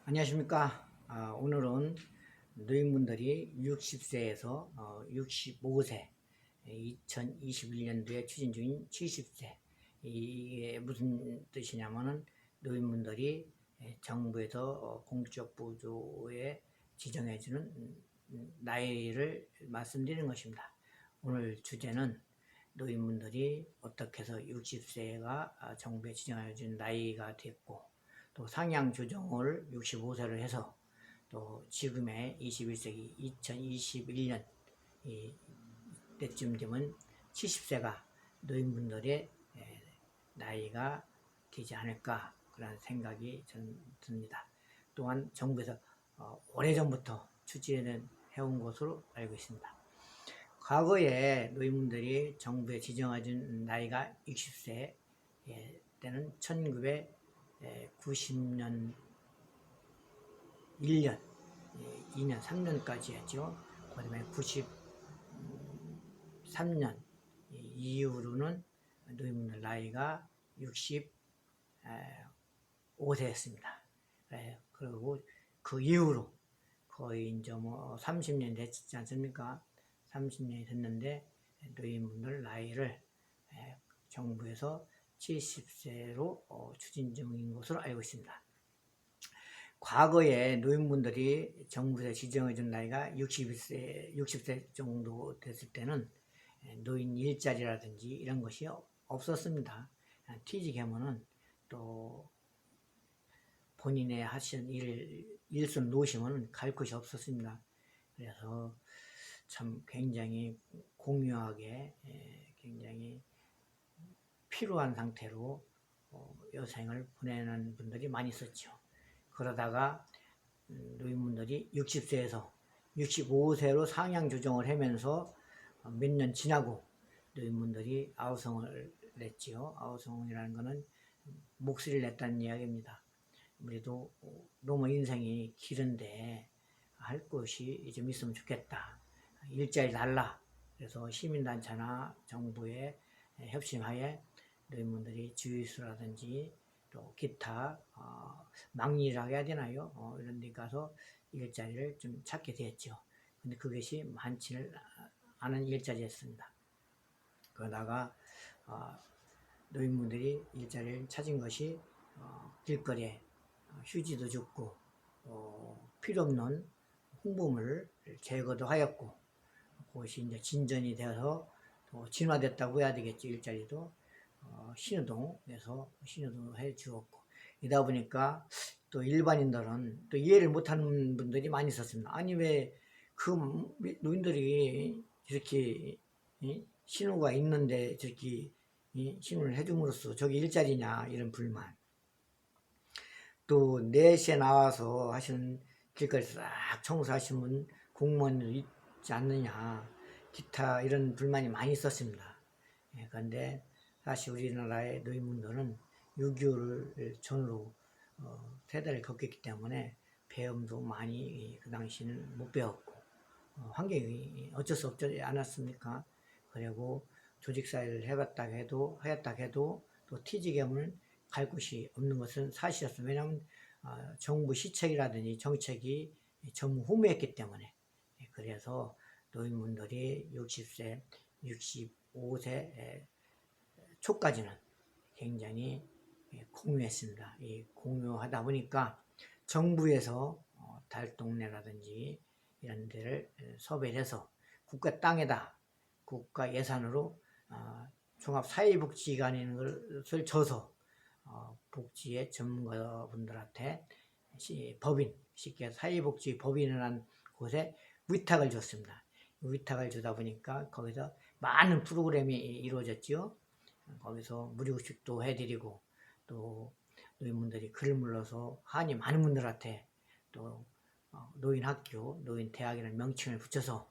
안녕하십니까. 오늘은 노인분들이 60세에서 65세, 2021년도에 추진 중인 70세, 이게 무슨 뜻이냐면은 노인분들이 정부에서 공적 보조에 지정해주는 나이를 말씀드리는 것입니다. 오늘 주제는 노인분들이 어떻게 해서 60세가 정부에 지정해준 나이가 됐고, 또 상향 조정을 65세로 해서 또 지금의 21세기 2021년 때쯤 되면 70세가 노인분들의 나이가 되지 않을까 그런 생각이 저는 듭니다. 또한 정부에서 오래전부터 추진해 온 것으로 알고 있습니다. 과거에 노인분들이 정부에 지정해준 나이가 60세 때는 1990년 1년, 2년, 3년까지 했죠. 그 다음에 93년 이후로는 노인분들 나이가 65세였습니다. 그리고 그 이후로 거의 이제 뭐 30년 됐지 않습니까? 30년이 됐는데 노인분들 나이를 정부에서 70세로 추진 중인 것으로 알고 있습니다. 과거에 노인분들이 정부에서 지정해준 나이가 60세 정도 됐을 때는 노인 일자리라든지 이런 것이 없었습니다. 퇴직하면은 또 본인의 하신 일선 놓으시면 갈 곳이 없었습니다. 그래서 참 굉장히 공유하게 굉장히 피로한 상태로 여생을 보내는 분들이 많이 있었죠. 그러다가 노인분들이 60세에서 65세로 상향 조정을 하면서 몇 년 지나고 노인분들이 아우성을 냈지요. 아우성이라는 것은 목소리를 냈다는 이야기입니다. 우리도 너무 인생이 길은데 할 것이 좀 있으면 좋겠다. 일자리 달라. 그래서 시민단체나 정부의 협심하에 노인분들이 주유소라든지 또 기타 막리라고 해야 되나요? 이런 데 가서 일자리를 좀 찾게 되었죠. 근데 그것이 많지는 않은 일자리였습니다. 그러다가 노인분들이 일자리를 찾은 것이 길거리에 휴지도 줍고 필요 없는 홍보물 제거도 하였고, 그것이 이제 진전이 되어서 진화됐다고 해야 되겠죠. 일자리도 신호동에서 신호도 해 주었고, 이다 보니까 또 일반인들은 또 이해를 못하는 분들이 많이 있었습니다. 아니 왜 그 노인들이 이렇게 신호가 있는데 저렇게 신호를 해줌으로써 저기 일자리냐, 이런 불만. 또 4시에 나와서 하시는 길거리에서 싹 청소하시는 분 공무원들 있지 않느냐, 기타 이런 불만이 많이 있었습니다. 그런데 사실 우리나라의 노인분들은 6.25를 전후로 세대를 겪었기 때문에 배움도 많이 그 당시는 못 배웠고, 환경이 어쩔 수 없지 않았습니까? 그리고 조직사회를 하였다 해도 또 퇴직하면 갈 곳이 없는 것은 사실이었습니다. 왜냐하면 정부 시책이라든지 정책이 전무후무했기 때문에. 그래서 노인분들이 60세, 65세 초까지는 굉장히 공유했습니다. 공유하다 보니까 정부에서 달동네라든지 이런 데를 섭외해서 국가 땅에다 국가 예산으로 종합사회복지관이라는 것을 줘서 복지의 전문가분들한테 법인, 쉽게 사회복지 법인이라는 곳에 위탁을 줬습니다. 위탁을 주다 보니까 거기서 많은 프로그램이 이루어졌죠. 거기서 무료급식도 해드리고, 또 노인분들이 글을 물러서 한이 많은 분들한테 또 노인학교, 노인대학이라는 명칭을 붙여서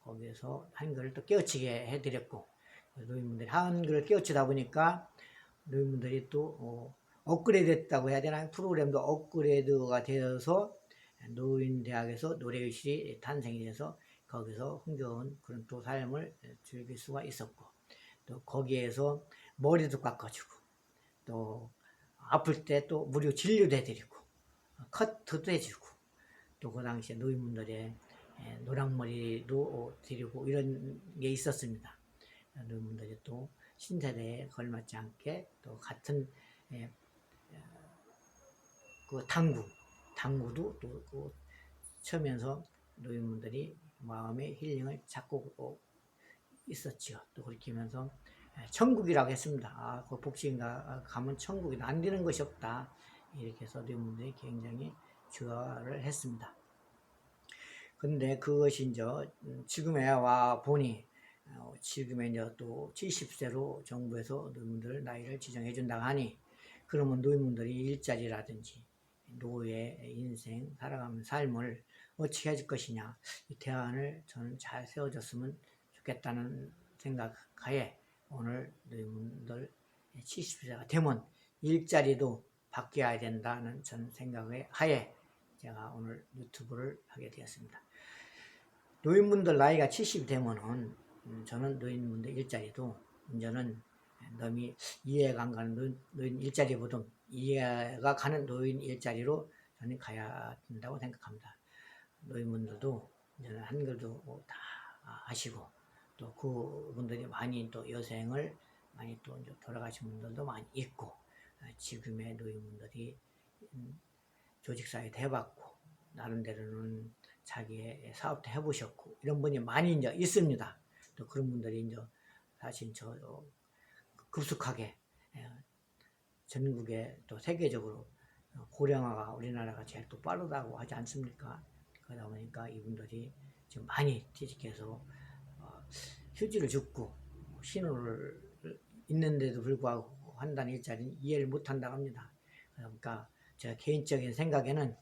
거기에서 한글을 또 깨우치게 해드렸고, 노인분들이 한글을 깨우치다 보니까 노인분들이 또 업그레이드 됐다고 해야 되나요? 프로그램도 업그레이드가 되어서 노인대학에서 노래교실이 탄생이 돼서 거기서 흥겨운 그런 또 삶을 즐길 수가 있었고, 또 거기에서 머리도 깎아주고, 또 아플 때 또 무료 진료도 해드리고, 커트도 해주고 또 그 당시에 노인분들의 노랑머리도 드리고 이런 게 있었습니다. 노인분들이 또 신세대에 걸맞지 않게 또 같은 그 당구도 또 치면서 노인분들이 마음의 힐링을 찾고 있었죠. 또 그렇게 하면서 천국이라고 했습니다. 그 복지인가 가면 천국이 안 되는 것이 없다. 이렇게 해서 노인분들이 굉장히 좋아를 했습니다. 근데 그것이 이제 지금에 와 보니 지금에 이제 또 70세로 정부에서 노인분들 나이를 지정해 준다고 하니 그러면 노인분들이 일자리라든지 노후의 인생 살아가는 삶을 어떻게 해줄 것이냐 이 대안을 저는 잘 세워줬으면 좋겠다는 생각하에 오늘 노인분들 70세가 되면 일자리도 바뀌어야 된다는 전 생각에 하에 제가 오늘 유튜브를 하게 되었습니다. 노인분들 나이가 70이 되면은 저는 노인분들 일자리도 이제는 너무 이해가 안 가는 노인 일자리보다 이해가 가는 노인 일자리로 저는 가야 된다고 생각합니다. 노인분들도 이제는 한글도 다 하시고 또 그분들이 많이 또 여생을 많이 또 이제 돌아가신 분들도 많이 있고 지금의 노인분들이 조직사회도 해봤고 나름대로는 자기의 사업도 해보셨고 이런 분이 많이 이제 있습니다. 또 그런 분들이 이제 사실 저 급속하게 전국에 또 세계적으로 고령화가 우리나라가 제일 또 빠르다고 하지 않습니까? 그러다 보니까 이분들이 지금 많이 퇴직해서 휴지를 줍고 신호를 있는데도 불구하고 한다는 일자리는 이해를 못한다고 합니다. 그러니까 제가 개인적인 생각에는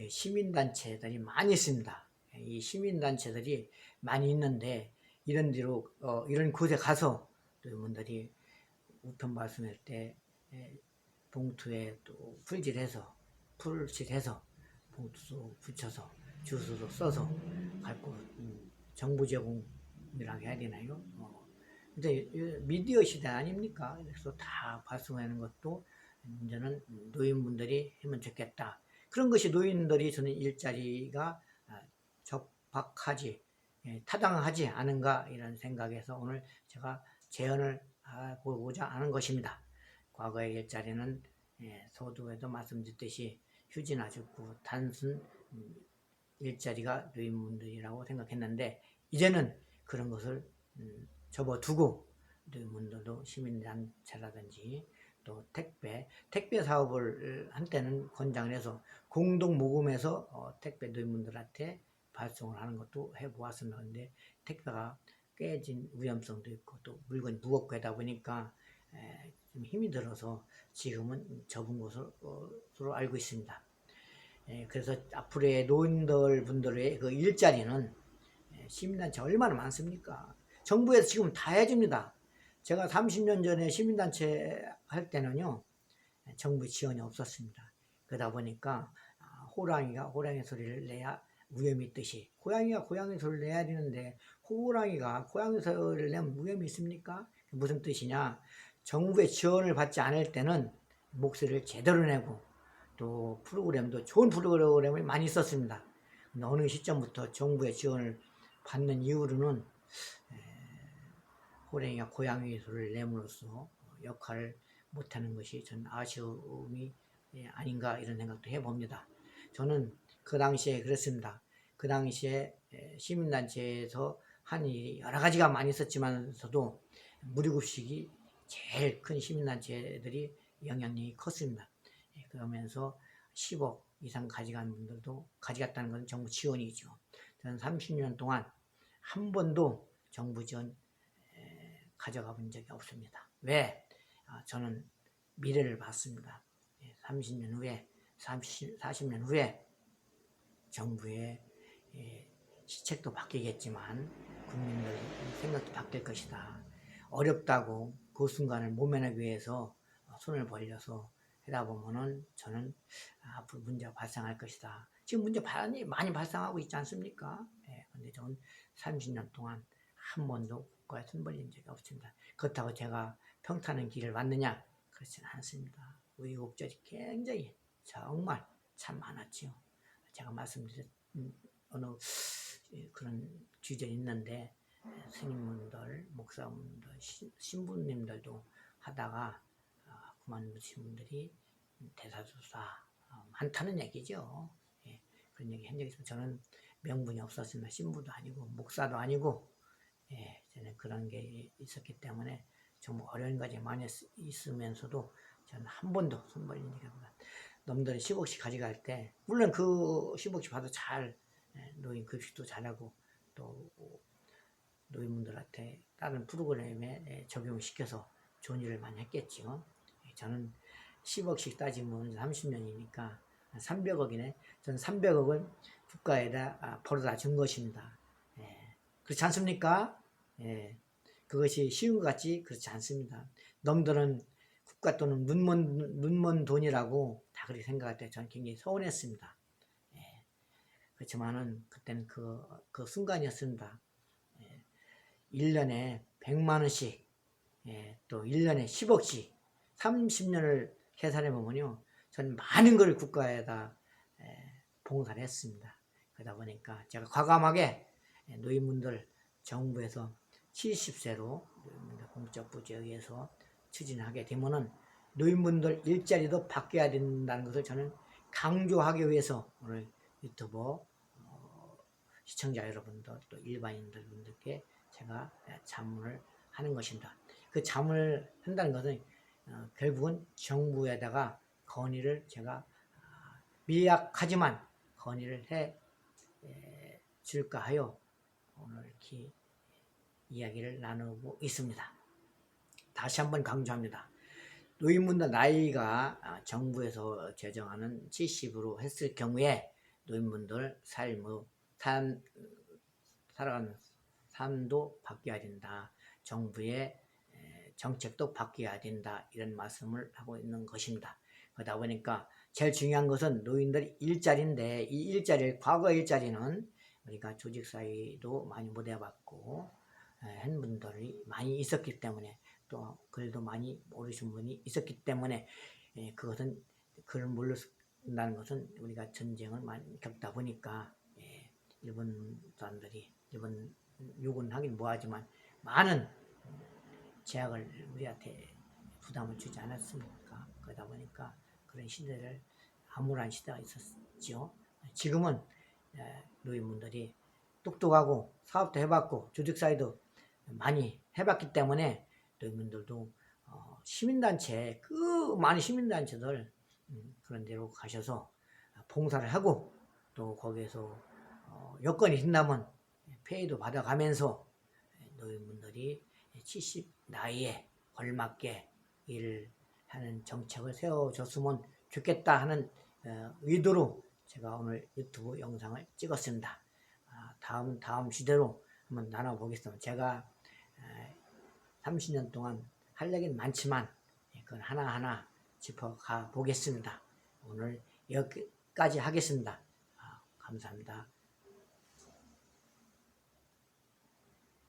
시민단체들이 많이 있습니다. 이 시민단체들이 많이 있는데 이런 데로 이런 곳에 가서 여러분들이 우편 발송할 때 봉투에 또 풀칠해서 봉투도 붙여서 주소도 써서 갖고 정보 제공이라고 해야 되나요? 근데 미디어 시대 아닙니까? 그래서 다 발송하는 것도 이제는 노인분들이 하면 좋겠다. 그런 것이 노인들이 주는 일자리가 적합하지 타당하지 않은가 이런 생각에서 오늘 제가 제언을 보고자 하는 것입니다. 과거의 일자리는 서두에도 말씀드렸듯이 휴지나 줍고 단순 일자리가 노인분들이라고 생각했는데 이제는 그런 것을 접어두고 노인분들도 시민단체라든지 또 택배 사업을 한때는 권장을 해서 공동 모금해서 택배 노인분들한테 발송을 하는 것도 해보았습니다. 근데 택배가 깨진 위험성도 있고 또 물건이 무겁고 하다 보니까 좀 힘이 들어서 지금은 접은 것으로 알고 있습니다. 그래서 앞으로의 노인들 분들의 그 일자리는 시민단체 얼마나 많습니까? 정부에서 지금 다 해줍니다. 제가 30년 전에 시민단체 할 때는요, 정부 지원이 없었습니다. 그러다 보니까 호랑이가 호랑이 소리를 내야 위험이 있듯이 고양이가 고양이 소리를 내야 되는데 호랑이가 고양이 소리를 내면 위험이 있습니까? 무슨 뜻이냐? 정부의 지원을 받지 않을 때는 목소리를 제대로 내고 또 프로그램도 좋은 프로그램을 많이 썼습니다. 근데 어느 시점부터 정부의 지원을 받는 이후로는 호랑이가 고양이 소리를 내므로써 역할을 못하는 것이 전 아쉬움이 아닌가 이런 생각도 해봅니다. 저는 그 당시에 그랬습니다. 그 당시에 시민단체에서 한 일이 여러 가지가 많이 있었지만서도 무료급식이 제일 큰 시민단체들이 영향력이 컸습니다. 그러면서 10억 이상 가져간 분들도 가져갔다는 건 정부 지원이죠. 저는 30년 동안 한 번도 정부 지원 가져가 본 적이 없습니다. 왜? 저는 미래를 봤습니다. 30년 후에 40년 후에 정부의 시책도 바뀌겠지만 국민들 생각도 바뀔 것이다. 어렵다고 그 순간을 모면하기 위해서 손을 벌려서 하다 보면은 저는 앞으로 문제가 발생할 것이다. 지금 문제 많이 발생하고 있지 않습니까? 근데 저는 30년 동안 한 번도 국가에 손 벌린 적이 없습니다. 그렇다고 제가 평탄한 길을 왔느냐? 그렇지는 않습니다. 의욕절이 굉장히 정말 참 많았지요. 제가 말씀드린 어느 그런 주제는 있는데 스님분들, 목사분들, 신부님들도 하다가 그만두신 분들이 대다수다 많다는 얘기죠. 예, 그런 얘기 한 적이 있습니다. 저는 명분이 없었습니다. 신부도 아니고 목사도 아니고 예, 저는 그런 게 있었기 때문에 정말 어려운 과정이 많이 있으면서도 저는 한 번도 손 벌린 적이 없습니다. 놈들이 10억씩 가져갈 때 물론 그 10억씩 받아 잘 노인 급식도 잘하고 또 노인분들한테 다른 프로그램에 적용시켜서 좋은 일을 많이 했겠죠. 저는 10억씩 따지면 30년이니까 300억이네. 저는 300억을 국가에다 벌어다 준 것입니다. 예. 그렇지 않습니까? 예. 그것이 쉬운 것 같지? 그렇지 않습니다. 놈들은 국가 또는 눈먼 돈이라고 다 그렇게 생각할 때 저는 굉장히 서운했습니다. 예. 그렇지만은 그때는 그 순간이었습니다. 1년에 100만원씩, 또 1년에 10억씩, 30년을 계산해보면요. 전 많은 걸 국가에다 봉사를 했습니다. 그러다 보니까 제가 과감하게 노인분들 정부에서 70세로 노인분들 공적부지에 의해서 추진하게 되면은 노인분들 일자리도 바뀌어야 된다는 것을 저는 강조하기 위해서 오늘 유튜버 시청자 여러분들 또 일반인들 분들께 제가 자문을 하는 것입니다. 그 자문을 한다는 것은 결국은 정부에다가 건의를 제가 미약하지만 건의를 해 줄까 하여 오늘 이렇게 이야기를 나누고 있습니다. 다시 한번 강조합니다. 노인분들 나이가 정부에서 제정하는 70으로 했을 경우에 노인분들 살아가는 삶도 바뀌어야 된다. 정부의 정책도 바뀌어야 된다. 이런 말씀을 하고 있는 것입니다. 그러다 보니까 제일 중요한 것은 노인들 일자리인데 이 일자리, 과거 일자리는 우리가 조직사회도 많이 못 해봤고 한 분들이 많이 있었기 때문에 또 글도 많이 모르신 분이 있었기 때문에 그것은 글을 모른다는 것은 우리가 전쟁을 많이 겪다 보니까 일본 사람들이 일본 욕은 하긴 뭐하지만 많은 제약을 우리한테 부담을 주지 않았습니까? 그러다 보니까 그런 시대를 암울한 시대가 있었죠. 지금은 노인분들이 똑똑하고 사업도 해봤고 조직사회도 많이 해봤기 때문에 노인분들도 시민단체 그 많은 시민단체들 그런 데로 가셔서 봉사를 하고 또 거기에서 여건이 된다면 페이도 받아가면서 노인분들이 70 나이에 걸맞게 일을 하는 정책을 세워줬으면 좋겠다 하는 의도로 제가 오늘 유튜브 영상을 찍었습니다. 다음 주제로 한번 나눠보겠습니다. 제가 30년 동안 할 얘기는 많지만 그건 하나하나 짚어가 보겠습니다. 오늘 여기까지 하겠습니다. 감사합니다.